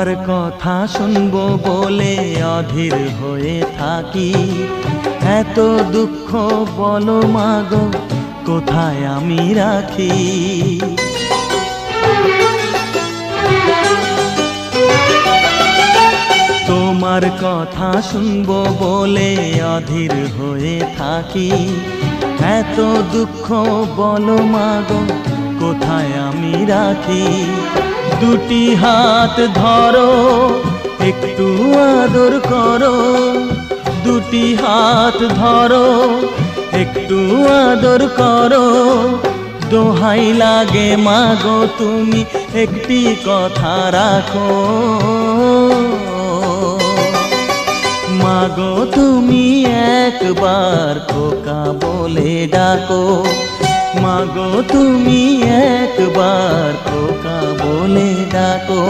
তোমার কথা শুনবো বলে অধীর হয়ে থাকি। এত দুঃখ বলো মাগো কোথায় আমি রাখি। তোমার কথা শুনবো বলে অধীর হয়ে থাকি। এত দুঃখ বলো মাগো কোথায় আমি রাখি। দুটি হাত ধরো একটু আদর করো, দুটি হাত ধরো একটু আদর করো। দোহাই লাগে মাগো তুমি একটি কথা রাখো। মাগো তুমি একবার খোকা বলে ডাকো। মাগো তুমি একবার খোকা বলে ডাকো।